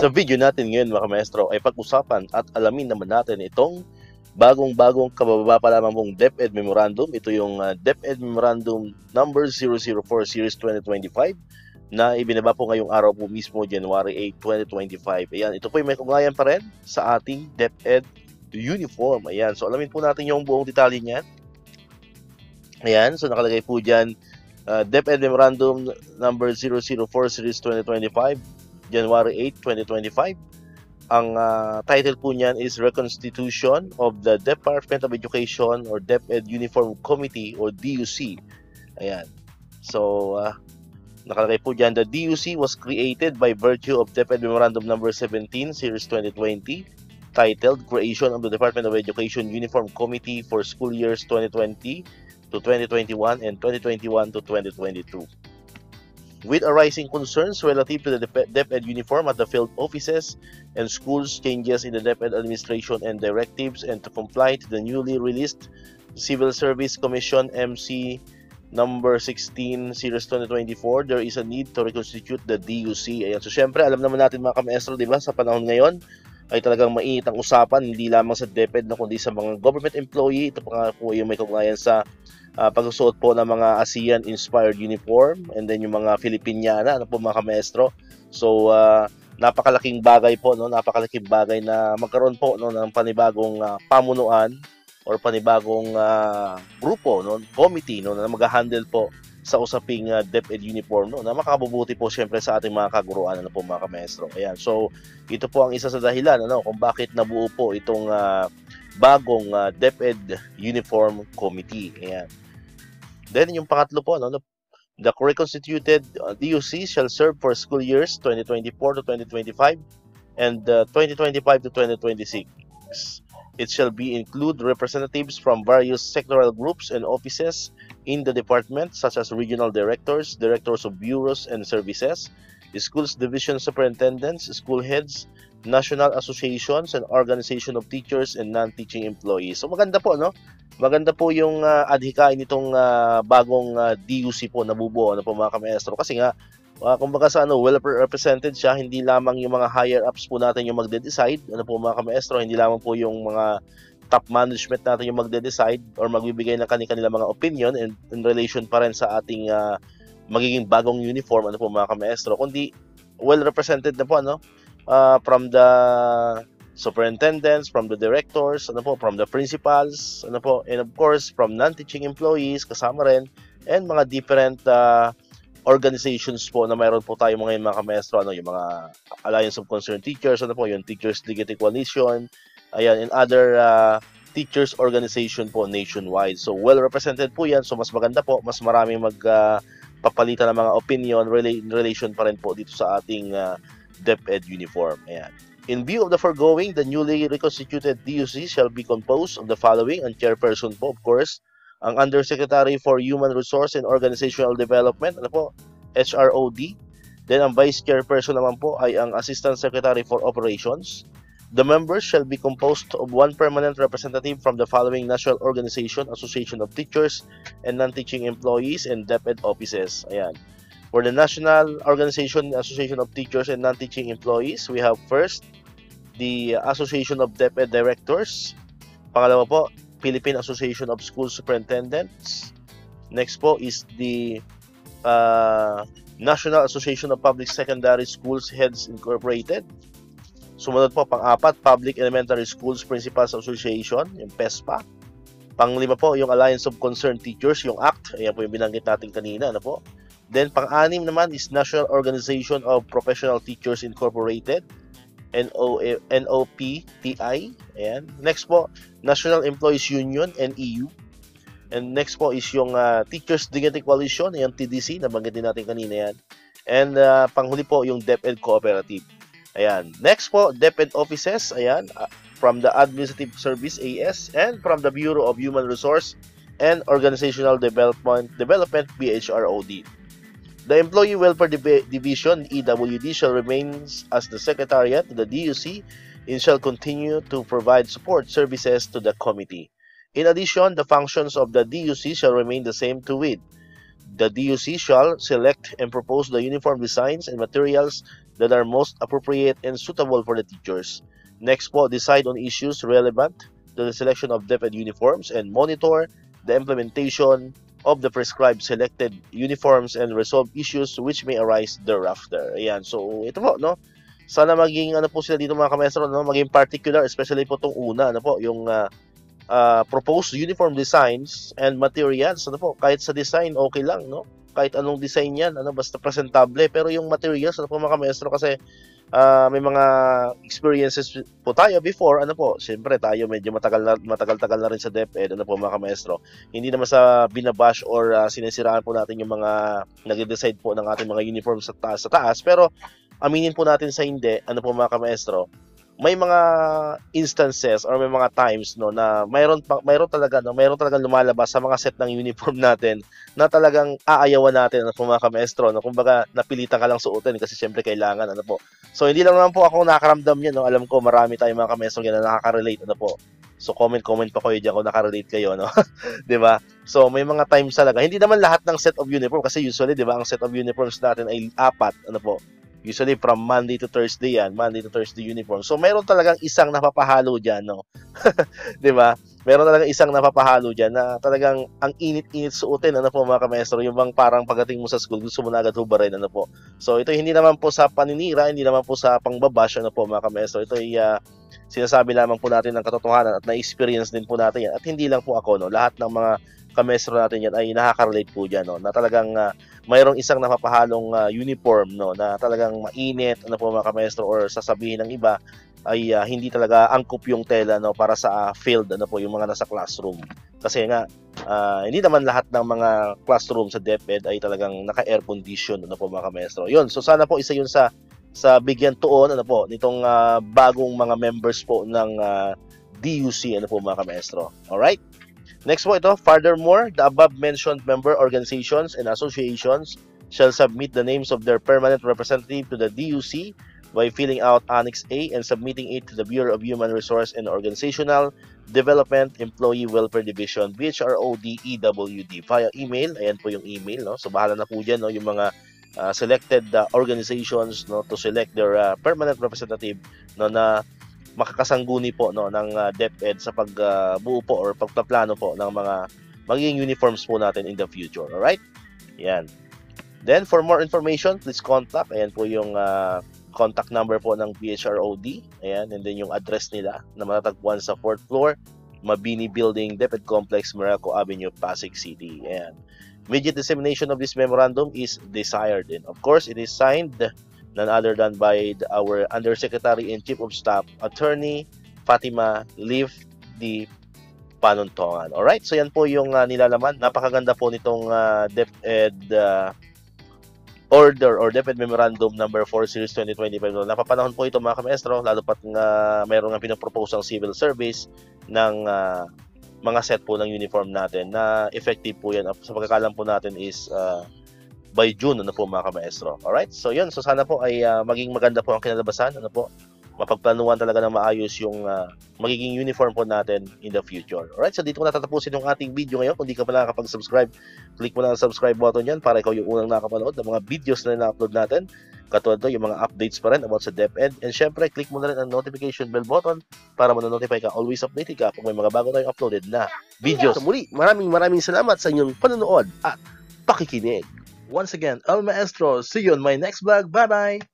Sa video natin ngayon mga maestro ay pag-usapan at alamin naman natin itong bagong kabababa pa lamang mong DepEd Memorandum. Ito yung DepEd Memorandum number 004 Series 2025 na ibinaba po ngayong araw po mismo, January 8, 2025. Ayan, ito po yung may kugnayan pa rin sa ating DepEd uniform. Ayan, so alamin po natin yung buong detalye niyan. Ayan, so nakalagay po dyan DepEd Memorandum number 004 Series 2025 January 8, 2025. Ang title po niyan is Reconstitution of the Department of Education or DepEd Uniform Committee or DUC. Ayan. So, nakalagay po dyan, the DUC was created by virtue of DepEd Memorandum number 17, Series 2020, titled Creation of the Department of Education Uniform Committee for school years 2020 to 2021 and 2021 to 2022. With arising concerns relative to the DepEd uniform at the field offices and schools, changes in the DepEd administration and directives, and to comply to the newly released Civil Service Commission MC number 16 Series 2024, there is a need to reconstitute the DUC. Ayan. So syempre, alam naman natin mga ka-maestro, di ba, sa panahon ngayon ay talagang mainit ang usapan, hindi lamang sa DepEd na kundi sa mga government employee. Ito pa nga po yung may kaugnayan sa pagsusuot po ng mga ASEAN-inspired uniform and then yung mga Filipiniana, ano po mga ka-maestro. So, napakalaking bagay po, no? Napakalaking bagay na magkaroon po, no, ng panibagong pamunuan or panibagong grupo, no, committee, no, na mag-handle po sa usaping DepEd uniform, no, na makabubuti po syempre sa ating mga kaguruan, ano po mga ka-maestro. Ayan, so ito po ang isa sa dahilan, ano, kung bakit nabuo po itong bagong DepEd Uniform Committee. Ayan. Then yung pangatlo po, no, the reconstituted DUC shall serve for school years 2024 to 2025 and 2025 to 2026. It shall include representatives from various sectoral groups and offices in the department, such as regional directors, directors of bureaus and services, schools division superintendents, school heads, national associations and organization of teachers and non-teaching employees. So maganda po, no? Maganda po yung adhikain nitong bagong DUC po na bubuo, ano po mga ka-maestro, kasi nga kumbaga sa well represented siya, hindi lamang yung mga higher ups po natin yung magde-decide, ano po mga ka-maestro, hindi lamang po yung mga top management natin yung magde-decide or magbibigay ng kanilang mga opinion in relation pa rin sa ating magiging bagong uniform, ano po mga ka-maestro, kundi well represented na po, ano, from the superintendents, from the directors, ano po, from the principals, ano po, and of course from non-teaching employees kasama rin, and mga different organizations po na mayroon po tayo ngayon mga ka-maestro, ano, yung mga Alliance of Concerned Teachers, ano po, yung Teachers Legislative Coalition, ayan, and other teachers organization po nationwide. So well represented po yan, so mas maganda po, mas maraming magpapalitan ng mga opinion in relation pa rin po dito sa ating DepEd uniform. Ayan. In view of the foregoing, the newly reconstituted DUC shall be composed of the following. Ang chairperson po, of course, ang Undersecretary for Human Resource and Organizational Development, ano po, HROD. Then, ang Vice Chairperson naman po ay ang Assistant Secretary for Operations. The members shall be composed of one permanent representative from the following national organization, Association of Teachers and Non-Teaching Employees and DepEd offices. Ayan. For the National Organization, Association of Teachers and Non-Teaching Employees, we have first, the Association of DepEd Directors. Pangalawa po, Philippine Association of School Superintendents. Next po is the National Association of Public Secondary Schools Heads Incorporated. Sumunod po, pang-apat, Public Elementary Schools Principals Association, yung PESPA. Pang-lima po, yung Alliance of Concerned Teachers, yung ACT. Ayan po yung binanggit natin kanina, ano po. Then, pang-anim naman is National Organization of Professional Teachers Incorporated, NOPTI. Ayan. Next po, National Employees Union, NEU. And next po is yung Teachers Dignity Coalition, yung TDC, nabanggit din natin kanina yan. And panghuli po, yung DepEd Cooperative. Ayan. Next po, DepEd offices. Ayan. From the Administrative Service, AS, and from the Bureau of Human Resource and Organizational Development, BHROD. The Employee Welfare Division, EWD, shall remain as the Secretariat to the DUC and shall continue to provide support services to the committee. In addition, the functions of the DUC shall remain the same to with The DUC shall select and propose the uniform designs and materials that are most appropriate and suitable for the teachers. Next po, decide on issues relevant to the selection of DepEd uniforms and monitor the implementation of the prescribed selected uniforms and resolve issues which may arise thereafter. Ayan, so ito po, no? Sana maging ano po sila dito mga kamestro, no? Maging particular, especially po itong una, ano po, yung proposed uniform designs and materials, ano po, kahit sa design, okay lang, no? Kahit anong design yan, ano, basta presentable. Pero yung materials, ano po mga kamestro, kasi may mga experiences po tayo before, ano po, siyempre tayo medyo matagal-tagal na rin sa DepEd, ano po mga kamestro. Hindi naman sa binabash or sinisiraan po natin yung mga nag-decide po ng ating mga uniform sa taas, pero aminin po natin sa hindi, ano po mga kamaestro, may mga instances or may mga times no na mayroon talaga lumalabas sa mga set ng uniform natin na talagang aayawan natin ano po mga kamaestro, no, kumbaga napilitan ka lang suotin kasi syempre kailangan, ano po. So hindi lang naman po ako nakaramdam niyan, no. Alam ko marami tayong mga kamaestro na nakaka-relate, ano po. So comment pa kayo diyan kung naka-relate kayo, no. 'Di ba? So may mga times talaga. Hindi naman lahat ng set of uniform kasi usually 'di ba ang set of uniforms natin ay 4, ano po. Usually from Monday to Thursday yan, Monday to Thursday uniform. So mayroon talagang isang napapahalo diyan, no. 'Di ba? Meron talagang isang napapahalo diyan na talagang ang init-init suotin, ano po mga kamaestro, yung bang parang pagdating mo sa school gusto mo na agad hubarin, ano po. So ito hindi naman po sa paninira, hindi naman po sa pangbabash, ano po mga kamaestro. Ito ay sinasabi lamang po natin ng katotohanan at na-experience din po natin yan. At hindi lang po ako, no. Lahat ng mga kamestro natin yan ay nakaka-relate po dyan, no, na talagang mayroong isang napapahalong uniform, no, na talagang mainit, ano po mga kamestro, or sasabihin ng iba ay hindi talaga angkop yung tela, no, para sa field, ano po, yung mga nasa classroom. Kasi nga hindi naman lahat ng mga classroom sa DepEd ay talagang naka-air condition, ano po mga kamestro. Yun, so sana po isa yun sa bigyan tuon, ano po, nitong bagong mga members po ng DUC, ano po mga kamestro. Alright? Next po ito, furthermore, the above-mentioned member organizations and associations shall submit the names of their permanent representative to the DUC by filling out Annex A and submitting it to the Bureau of Human Resource and Organizational Development Employee Welfare Division, BHROD EWD, via email. Ayan po yung email, no? So bahala na po dyan, no, yung mga selected organizations, no, to select their permanent representative, no, na makakasangguni po, no, ng DepEd sa pagbuo po or pagpaplano po ng mga magiging uniforms po natin in the future. Alright? Yan. Then, for more information, please contact. Ayan po yung contact number po ng BHROD. Ayan. And then yung address nila na matatagpuan sa 4th floor, Mabini Building, DepEd Complex, Meralco Avenue, Pasig City. Ayan. Immediate dissemination of this memorandum is desired. And of course, it is signed none other than by our Undersecretary and Chief of Staff, Attorney Fatima Leaf D. Panuntongan. Alright, so yan po yung nilalaman. Napakaganda po nitong DepEd Order or DepEd Memorandum number 4 Series 2025. Napapanahon po ito mga kamestro, lalo pat mayroon nga pinapropose ang civil service ng mga set po ng uniform natin na effective po yan. Sa pagkakalam po natin is by June, ano po mga kamaestro. Alright? So yun, so sana po ay maging maganda po ang kinalabasan, ano po, mapagplanuhan talaga ng maayos yung magiging uniform po natin in the future. Alright? So dito ko natatapusin yung ating video ngayon. Kung di ka pa nakakapag-subscribe, click mo na ang subscribe button yan para ikaw yung unang nakapanood ng mga videos na na-upload natin. Katulad to, yung mga updates pa rin about sa DepEd. And syempre, click mo na rin ang notification bell button para ma-notify ka, always updated ka kung may mga bago tayong uploaded na videos. So muli, maraming salamat sa inyong panonood at pakikinig. Once again, El Maestro. See you on my next vlog. Bye-bye!